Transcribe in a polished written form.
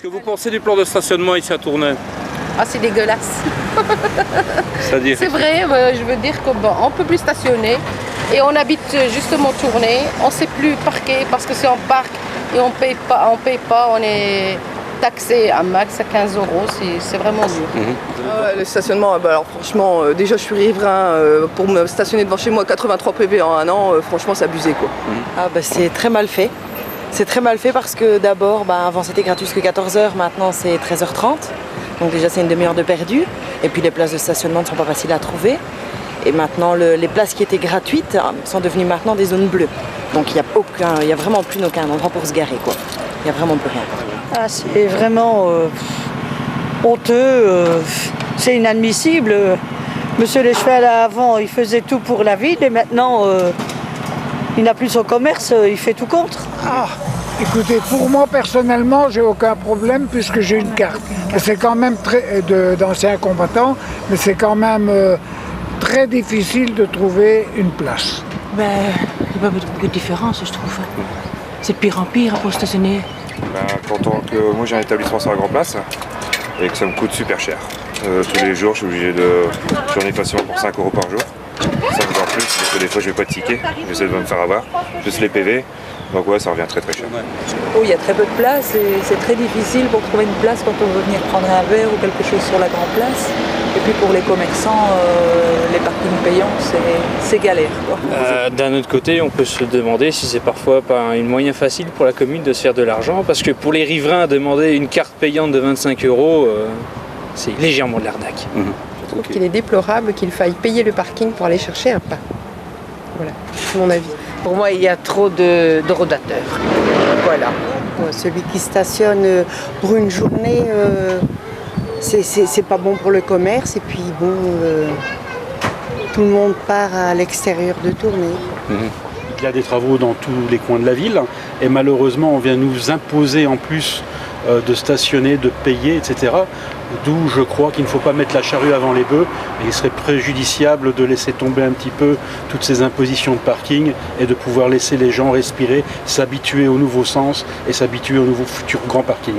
que vous pensez du plan de stationnement ici à Tournai? Ah, c'est dégueulasse. C'est-à-dire? C'est vrai, je veux dire qu'on ne peut plus stationner. Et on habite justement Tournai. On ne sait plus parquer parce que c'est en parc et on paye pas, on est taxé à max à 15 €. C'est vraiment dur. Le stationnement, alors franchement, déjà je suis riverain, pour me stationner devant chez moi 83 PV en un an, franchement c'est abusé quoi. Ah bah c'est très mal fait. C'est très mal fait parce que d'abord, avant c'était gratuit jusqu'à 14 h, maintenant c'est 13 h 30. Donc déjà c'est une demi-heure de perdu. Et puis les places de stationnement ne sont pas faciles à trouver. Et maintenant les places qui étaient gratuites sont devenues maintenant des zones bleues. Donc il n'y a vraiment plus aucun endroit pour se garer quoi. Il n'y a vraiment plus rien. Ah, c'est vraiment honteux, c'est inadmissible. Monsieur Lecheval avant il faisait tout pour la ville et maintenant il n'a plus son commerce, il fait tout contre. Ah, écoutez, pour moi personnellement, j'ai aucun problème puisque j'ai une carte. C'est quand même d'anciens combattants, mais c'est quand même très difficile de trouver une place. Il n'y a pas beaucoup de différence, je trouve. C'est de pire en pire pour stationner. Pourtant que moi j'ai un établissement sur la Grand Place et que ça me coûte super cher. Tous les jours, je suis obligé j'en ai facilement pour 5 € par jour. Ça me va plus parce que des fois je vais pas de ticket, j'essaie de me faire avoir, juste les PV. Donc ouais, ça revient très très cher. Oh, il y a très peu de place et c'est très difficile pour trouver une place quand on veut venir prendre un verre ou quelque chose sur la Grand Place. Et puis pour les commerçants, les parkings payants, c'est galère, quoi. D'un autre côté, on peut se demander si c'est parfois pas un moyen facile pour la commune de se faire de l'argent, parce que pour les riverains, demander une carte payante de 25 €, c'est légèrement de l'arnaque. Je trouve qu'il est déplorable qu'il faille payer le parking pour aller chercher un pain. Voilà, c'est mon avis. Pour moi, il y a trop de rodateurs. Voilà. Celui qui stationne pour une journée, c'est pas bon pour le commerce. Et puis bon, tout le monde part à l'extérieur de Tournai. Il y a des travaux dans tous les coins de la ville. Et malheureusement, on vient nous imposer en plus de stationner, de payer, etc. D'où je crois qu'il ne faut pas mettre la charrue avant les bœufs. Et il serait préjudiciable de laisser tomber un petit peu toutes ces impositions de parking et de pouvoir laisser les gens respirer, s'habituer au nouveau sens et s'habituer au nouveau futur grand parking.